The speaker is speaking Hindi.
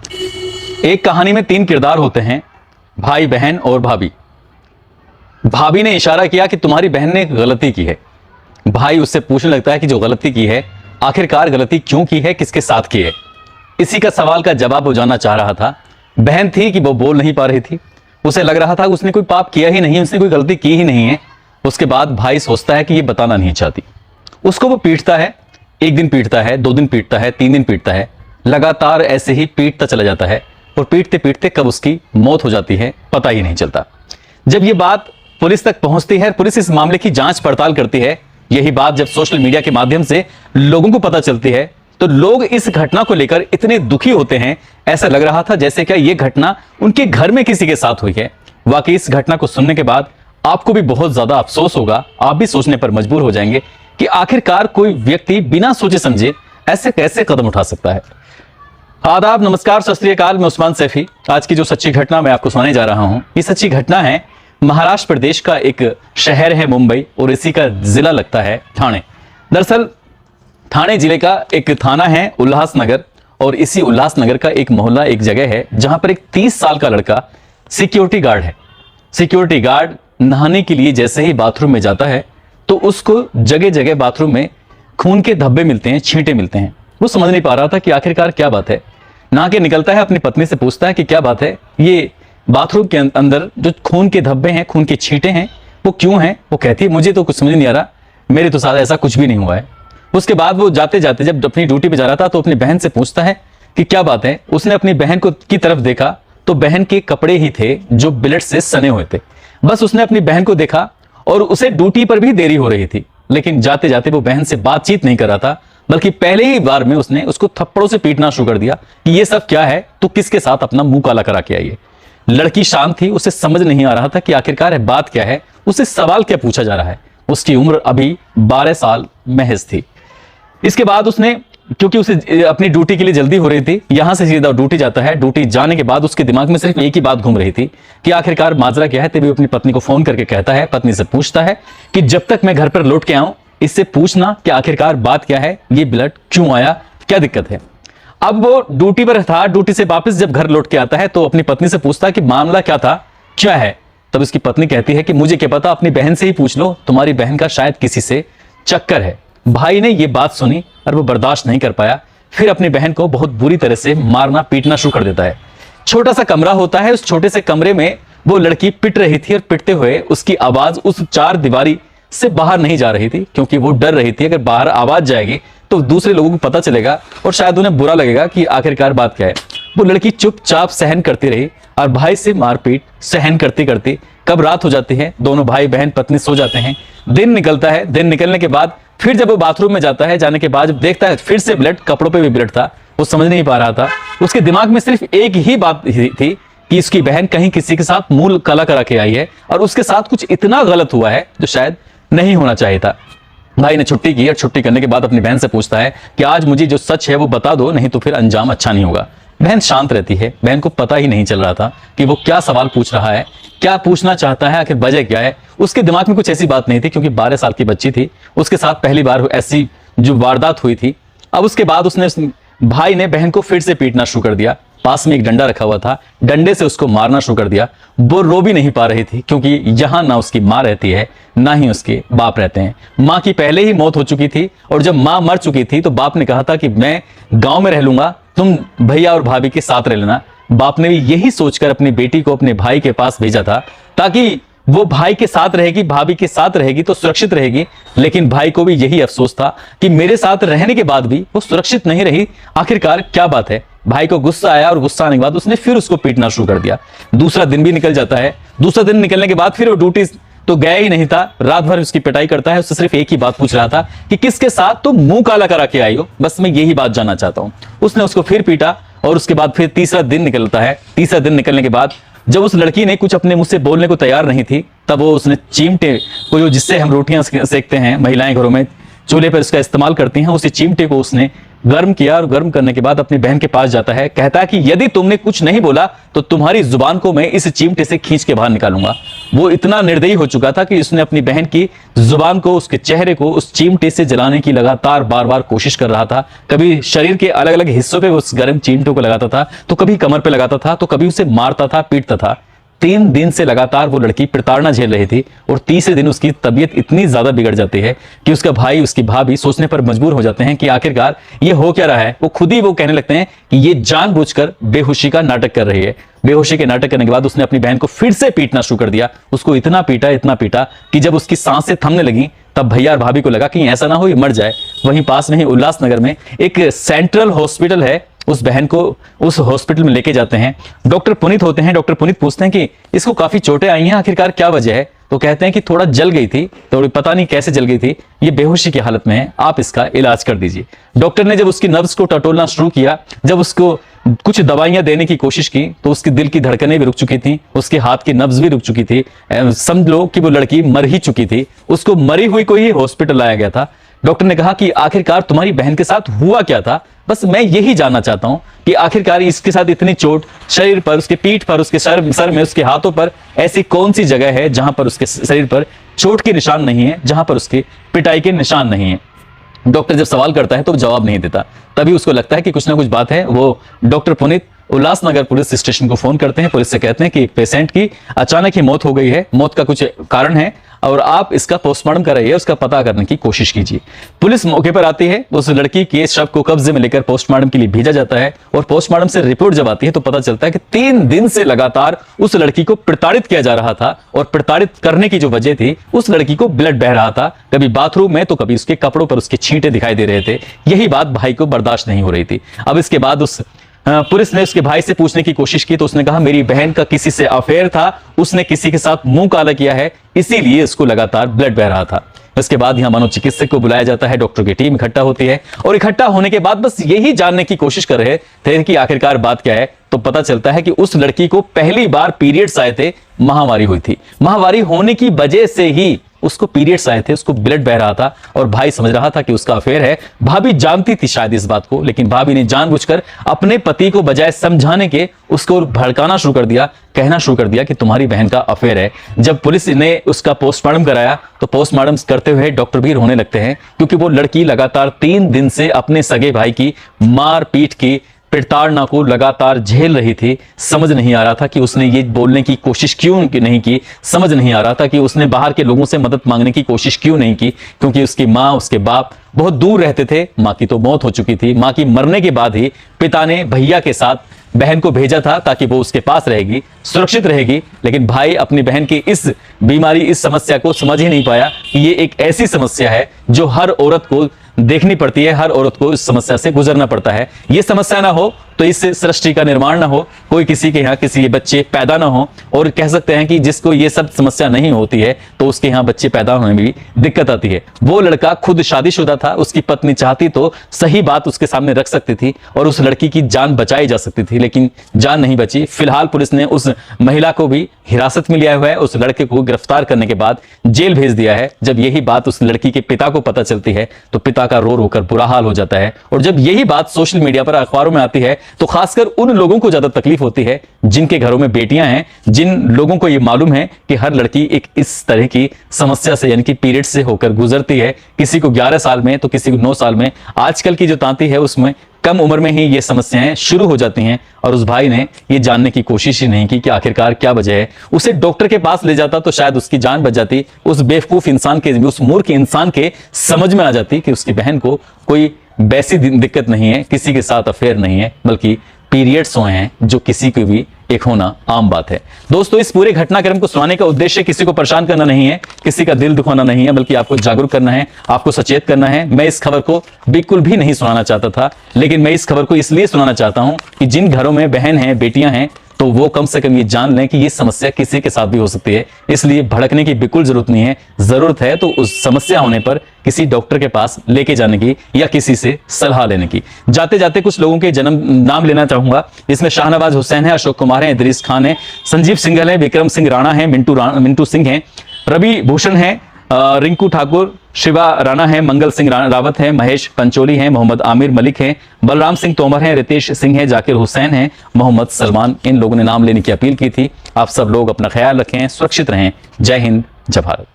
एक कहानी में 3 किरदार होते हैं, भाई, बहन और भाभी। भाभी ने इशारा किया कि तुम्हारी बहन ने एक गलती की है। भाई उससे पूछने लगता है कि जो गलती की है, आखिरकार गलती क्यों की है, किसके साथ की है। इसी का सवाल का जवाब वो जानना चाह रहा था। बहन थी कि वो बोल नहीं पा रही थी। उसे लग रहा था उसने कोई पाप किया ही नहीं, उसने कोई गलती की ही नहीं है। उसके बाद भाई सोचता है कि ये बताना नहीं चाहती। उसको वो पीटता है, 1 दिन पीटता है, 2 दिन पीटता है, 3 दिन पीटता है, लगातार ऐसे ही पीटता चला जाता है और पीटते पीटते कब उसकी मौत हो जाती है पता ही नहीं चलता। जब ये बात पुलिस तक पहुंचती है, पुलिस इस मामले की जांच पड़ताल करती है। यही बात जब सोशल मीडिया के माध्यम से लोगों को पता चलती है तो लोग इस घटना को लेकर इतने दुखी होते हैं, ऐसा लग रहा था जैसे क्या ये घटना उनके घर में किसी के साथ हुई है। वाकई इस घटना को सुनने के बाद आपको भी बहुत ज्यादा अफसोस होगा। आप भी सोचने पर मजबूर हो जाएंगे कि आखिरकार कोई व्यक्ति बिना सोचे समझे ऐसे कैसे कदम उठा सकता है। आदाब, नमस्कार, सत श्री अकाल। मैं उस्मान सैफी। आज की जो सच्ची घटना मैं आपको सुनाने जा रहा हूं, ये सच्ची घटना है महाराष्ट्र प्रदेश का एक शहर है मुंबई और इसी का जिला लगता है ठाणे। दरअसल ठाणे जिले का एक थाना है उल्लासनगर और इसी उल्लासनगर का एक मोहल्ला, एक जगह है जहां पर एक 30 साल का लड़का सिक्योरिटी गार्ड है। सिक्योरिटी गार्ड नहाने के लिए जैसे ही बाथरूम में जाता है तो उसको जगह जगह बाथरूम में खून के धब्बे मिलते हैं, छींटे मिलते हैं। वो समझ नहीं पा रहा था कि आखिरकार क्या बात है। नहा के निकलता है, अपनी पत्नी से पूछता है कि क्या बात है, ये बाथरूम के अंदर जो खून के धब्बे हैं, खून के छींटे हैं, वो क्यों हैं। वो कहती है मुझे तो कुछ समझ नहीं आ रहा, मेरे तो साथ ऐसा कुछ भी नहीं हुआ है। उसके बाद वो जाते जाते जब अपनी ड्यूटी पे जा रहा था तो अपनी बहन से पूछता है कि क्या बात है। उसने अपनी बहन को की तरफ देखा तो बहन के कपड़े ही थे जो ब्लड से सने हुए थे। बस उसने अपनी बहन को देखा और उसे ड्यूटी पर भी देरी हो रही थी, लेकिन जाते जाते वो बहन से बातचीत नहीं कर रहा था, बल्कि पहले ही बार में उसने उसको थप्पड़ों से पीटना शुरू कर दिया कि ये सब क्या है, तो किसके साथ अपना मुंह काला करा के आई है। लड़की शांत थी, उसे समझ नहीं आ रहा था कि आखिरकार है बात क्या है, उसे सवाल क्या पूछा जा रहा है। उसकी उम्र अभी 12 साल महज थी। इसके बाद उसने, क्योंकि उसे अपनी ड्यूटी के लिए जल्दी हो रही थी, यहां से सीधा ड्यूटी जाता है। ड्यूटी जाने के बाद उसके दिमाग में सिर्फ एक ही बात घूम रही थी कि आखिरकार माजरा क्या है। तभी अपनी पत्नी को फोन करके कहता है, पत्नी से पूछता है कि जब तक मैं घर पर लौट के आऊं इससे पूछना कि आखिरकार बात क्या है, ये ब्लड क्यों आया, क्या दिक्कत है। अब वो ड्यूटी पर था, ड्यूटी से वापस जब घर लौट के आता है तो अपनी पत्नी से पूछता है कि मामला क्या था, क्या है। तब उसकी पत्नी कहती है कि मुझे क्या पता, अपनी बहन से ही पूछ लो, तुम्हारी बहन का शायद किसी से चक्कर है। भाई ने ये बात सुनी और वो बर्दाश्त नहीं कर पाया, फिर अपनी बहन को बहुत बुरी तरह से मारना पीटना शुरू कर देता है। छोटा सा कमरा होता है, उस छोटे से कमरे में वो लड़की पिट रही थी और पिटते हुए उसकी आवाज उस 4 दीवारी से बाहर नहीं जा रही थी, क्योंकि वो डर रही थी अगर बाहर आवाज जाएगी तो दूसरे लोगों को पता चलेगा और शायद उन्हें बुरा लगेगा कि आखिरकार बात क्या है। वो लड़की चुपचाप सहन करती रही और भाई से मारपीट सहन करती करती कब रात हो जाती है, दोनों भाई बहन पत्नी सो जाते हैं। दिन निकलता है, दिन निकलने के बाद फिर जब वो बाथरूम में जाता है, जाने के बाद जब देखता है फिर से ब्लड, कपड़ों पे भी ब्लड था। वो समझ नहीं पा रहा था, उसके दिमाग में सिर्फ एक ही बात थी कि इसकी बहन कहीं किसी के साथ मुंह काला करा के आई है और उसके साथ कुछ इतना गलत हुआ है जो शायद नहीं होना चाहिए था। भाई ने छुट्टी की और छुट्टी करने के बाद अपनी बहन से पूछता है कि आज मुझे जो सच है वो बता दो, नहीं तो फिर अंजाम अच्छा नहीं होगा। बहन शांत रहती है, बहन को पता ही नहीं चल रहा था कि वो क्या सवाल पूछ रहा है, क्या पूछना चाहता है, आखिर वजह क्या है। उसके दिमाग में कुछ ऐसी बात नहीं थी, क्योंकि 12 साल की बच्ची थी, उसके साथ पहली बार ऐसी जो वारदात हुई थी। अब उसके बाद उसने, भाई ने बहन को फिर से पीटना शुरू कर दिया। पास में एक डंडा रखा हुआ था, डंडे से उसको मारना शुरू कर दिया। वो रो भी नहीं पा रही थी, क्योंकि यहां ना उसकी माँ रहती है ना ही उसके बाप रहते हैं। माँ की पहले ही मौत हो चुकी थी और जब माँ मर चुकी थी तो बाप ने कहा था कि मैं गांव में रह लूंगा, तुम भैया और भाभी के साथ रह लेना। बाप ने भी यही सोचकर अपनी बेटी को अपने भाई के पास भेजा था, ताकि वो भाई के साथ रहेगी, भाभी के साथ रहेगी तो सुरक्षित रहेगी। लेकिन भाई को भी यही अफसोस था कि मेरे साथ रहने के बाद भी वो सुरक्षित नहीं रही, आखिरकार क्या बात है। भाई को गुस्सा आया और गुस्सा आने के बाद उसने फिर उसको पीटना शुरू कर दिया। दूसरा दिन भी निकल जाता है। दूसरा दिन निकलने के बाद फिर वो ड्यूटी तो गया ही नहीं था, रात भर उसकी पिटाई करता है। उससे सिर्फ एक ही बात पूछ रहा था कि किसके साथ तुम मुंह काला करा के आई हो, बस मैं यही बात जानना चाहता हूं। उसने उसको फिर पीटा और उसके बाद फिर तीसरा दिन निकलता है। तीसरा दिन निकलने के बाद जब उस लड़की ने कुछ अपने मुंह से बोलने को तैयार नहीं थी, तब वो उसने चिमटे को, जो जिससे हम रोटियां सेकते हैं महिलाएं घरों में, चूल्हे पर इसका इस्तेमाल करती हैं, उसी चिमटे को उसने गर्म किया और गर्म करने के बाद अपनी बहन के पास जाता है, कहता है कि यदि तुमने कुछ नहीं बोला तो तुम्हारी जुबान को मैं इस चिमटे से खींच के बाहर निकालूंगा। वो इतना निर्दयी हो चुका था कि उसने अपनी बहन की जुबान को, उसके चेहरे को उस चिमटे से जलाने की लगातार बार बार कोशिश कर रहा था। कभी शरीर के अलग अलग हिस्सों पे उस गर्म चिमटे को लगाता था, तो कभी कमर पे लगाता था, तो कभी उसे मारता था, पीटता था। 3 दिन से लगातार वो लड़की प्रताड़ना झेल रही थी और तीसरे दिन उसकी तबीयत इतनी ज्यादा बिगड़ जाती है कि उसका भाई, उसकी भाभी सोचने पर मजबूर हो जाते हैं कि आखिरकार ये हो क्या रहा है। वो खुद ही वो कहने लगते हैं कि ये जानबूझकर बेहोशी का नाटक कर रही है। बेहोशी के नाटक करने के बाद उसने अपनी बहन को फिर से पीटना शुरू कर दिया। उसको इतना पीटा कि जब उसकी सांसें थमने लगी तब भैया और भाभी को लगा कि ऐसा ना हो ये मर जाए। वहीं पास में ही उल्लासनगर में एक सेंट्रल हॉस्पिटल है, उस बहन को उस हॉस्पिटल में लेके जाते हैं। डॉक्टर पुनीत होते हैं। डॉक्टर पुनीत पूछते हैं कि इसको काफी चोटें आई हैं, आखिरकार क्या वजह है। तो कहते हैं कि थोड़ा जल गई थी, थोड़ी पता नहीं कैसे जल गई थी, ये बेहोशी की हालत में है, आप इसका इलाज कर दीजिए। डॉक्टर ने जब उसकी नर्व्स को टटोलना शुरू किया, जब उसको कुछ दवाइयां देने की कोशिश की तो उसके दिल की धड़कनें भी रुक चुकी थी, उसके हाथ की नब्ज भी रुक चुकी थी। समझ लो कि वो लड़की मर ही चुकी थी। उसको मरी हुई को ही हॉस्पिटल लाया गया था। डॉक्टर ने कहा कि आखिरकार तुम्हारी बहन के साथ हुआ क्या था, बस मैं यही जानना चाहता हूं कि आखिरकार इसके साथ इतनी चोट, शरीर पर, उसके पीठ पर, उसके सर में, उसके हाथों पर ऐसी कौन सी जगह है जहां पर उसके शरीर पर चोट के निशान नहीं है, जहां पर उसके पिटाई के निशान नहीं है। डॉक्टर जब सवाल करता है तो जवाब नहीं देता। तभी उसको लगता है कि कुछ ना कुछ बात है। वो doctor Puneet Ulhasnagar police station को फोन करते हैं। पुलिस से कहते हैं कि एक पेशेंट की अचानक ही मौत हो गई है, मौत का कुछ कारण है और आप इसका पोस्टमार्टम कराइए, उसका पता करने की कोशिश कीजिए। पुलिस मौके पर आती है, उस लड़की के शव को कब्जे में लेकर पोस्टमार्टम के लिए भेजा जाता है और पोस्टमार्टम से रिपोर्ट जब आती है तो पता चलता है कि 3 दिन से लगातार उस लड़की को प्रताड़ित किया जा रहा था और प्रताड़ित करने की जो वजह थी, उस लड़की को ब्लड बह रहा था, कभी बाथरूम में तो कभी उसके कपड़ों पर उसके छींटे दिखाई दे रहे थे। यही बात भाई को बर्दाश्त नहीं हो रही थी। अब इसके बाद उस पुलिस ने उसके भाई से पूछने की कोशिश की तो उसने कहा मेरी बहन का किसी से अफेयर था, उसने किसी के साथ मुंह काला किया है, इसीलिए उसको लगातार ब्लड बह रहा था। इसके बाद यहां मनोचिकित्सक को बुलाया जाता है, डॉक्टर की टीम इकट्ठा होती है और इकट्ठा होने के बाद बस यही जानने की कोशिश कर रहे थे कि आखिरकार बात क्या है। तो पता चलता है कि उस लड़की को पहली बार पीरियड्स आए थे, महामारी हुई थी। महामारी होने की वजह से ही उसको पीरियड्स आए थे, उसको ब्लड बह रहा था और भाई समझ रहा था कि उसका अफेयर है। भाभी जानती थी शायद इस बात को, लेकिन भाभी ने जानबूझकर अपने पति को बजाय समझाने के उसको भड़काना शुरू कर दिया, कहना शुरू कर दिया कि तुम्हारी बहन का अफेयर है। जब पुलिस ने उसका पोस्टमार्टम कराया तो पोस्टमार्टम करते हुए डॉक्टर भी रोने लगते हैं, क्योंकि वो लड़की लगातार 3 दिन से अपने सगे भाई की मार पीट की प्रताड़ना को लगातार झेल रही थी। समझ नहीं आ रहा था कि उसने ये बोलने की कोशिश क्यों नहीं की, समझ नहीं आ रहा था कि उसने बाहर के लोगों से मदद मांगने की कोशिश क्यों नहीं की, क्योंकि उसकी माँ, उसके बाप बहुत दूर रहते थे। माँ की तो मौत हो चुकी थी। माँ की मरने के बाद ही पिता ने भैया के साथ बहन को भेजा था ताकि वो उसके पास रहेगी, सुरक्षित रहेगी। लेकिन भाई अपनी बहन की इस बीमारी, इस समस्या को समझ ही नहीं पाया कि ये एक ऐसी समस्या है जो हर औरत को देखनी पड़ती है, हर औरत को इस समस्या से गुजरना पड़ता है। ये समस्या ना हो तो इस सृष्टि का निर्माण ना हो, कोई किसी के यहाँ किसी बच्चे पैदा ना हो। और कह सकते हैं कि जिसको ये सब समस्या नहीं होती है तो उसके यहाँ बच्चे पैदा होने में भी दिक्कत आती है। वो लड़का खुद शादीशुदा था, उसकी पत्नी चाहती तो सही बात उसके सामने रख सकती थी और उस लड़की की जान बचाई जा सकती थी, लेकिन जान नहीं बची। फिलहाल पुलिस ने उस महिला को भी हिरासत में लिया हुआ है, उस लड़के को गिरफ्तार करने के बाद जेल भेज दिया है। जब यही बात उस लड़की के पिता को पता चलती है तो पिता का रो रो कर बुरा हाल हो जाता है। और जब यही बात सोशल मीडिया पर, अखबारों में आती है तो खासकर उन लोगों को ज्यादा तकलीफ होती है जिनके घरों में बेटियां हैं, जिन लोगों को यह मालूम है कि हर लड़की एक इस तरह की समस्या से, यानी कि पीरियड से होकर गुजरती है। किसी को 11 साल में तो किसी को 9 साल में। आजकल की जो तांती है उसमें कम उम्र में ही ये समस्याएं शुरू हो जाती हैं। और उस भाई ने ये जानने की कोशिश ही नहीं की कि आखिरकार क्या वजह है। उसे डॉक्टर के पास ले जाता तो शायद उसकी जान बच जाती। उस बेवकूफ इंसान के, उस मूर्ख इंसान के समझ में आ जाती कि उसकी बहन को कोई वैसी दिक्कत नहीं है, किसी के साथ अफेयर नहीं है, बल्कि पीरियड्स हुए हैं जो किसी को भी एक होना आम बात है। दोस्तों, इस पूरे घटनाक्रम को सुनाने का उद्देश्य किसी को परेशान करना नहीं है, किसी का दिल दुखाना नहीं है, बल्कि आपको जागरूक करना है, आपको सचेत करना है। मैं इस खबर को बिल्कुल भी नहीं सुनाना चाहता था, लेकिन मैं इस खबर को इसलिए सुनाना चाहता हूं कि जिन घरों में बहन है, बेटियां हैं, तो वो कम से कम ये जान लें कि ये समस्या किसी के साथ भी हो सकती है। इसलिए भड़कने की बिल्कुल जरूरत नहीं है। जरूरत है तो उस समस्या होने पर किसी डॉक्टर के पास लेके जाने की या किसी से सलाह लेने की। जाते जाते कुछ लोगों के जन्म नाम लेना चाहूंगा। इसमें शाहनवाज हुसैन है, अशोक कुमार है, इदरीस खान है, संजीव सिंघल है, विक्रम सिंह राणा है, मिंटू सिंह है, रवि भूषण है, रिंकू ठाकुर, शिवा राणा है, मंगल सिंह रावत है, महेश पंचोली है, मोहम्मद आमिर मलिक है, बलराम सिंह तोमर है, रितेश सिंह है, जाकिर हुसैन है, मोहम्मद सलमान, इन लोगों ने नाम लेने की अपील की थी। आप सब लोग अपना ख्याल रखें, सुरक्षित रहें। जय हिंद, जय भारत।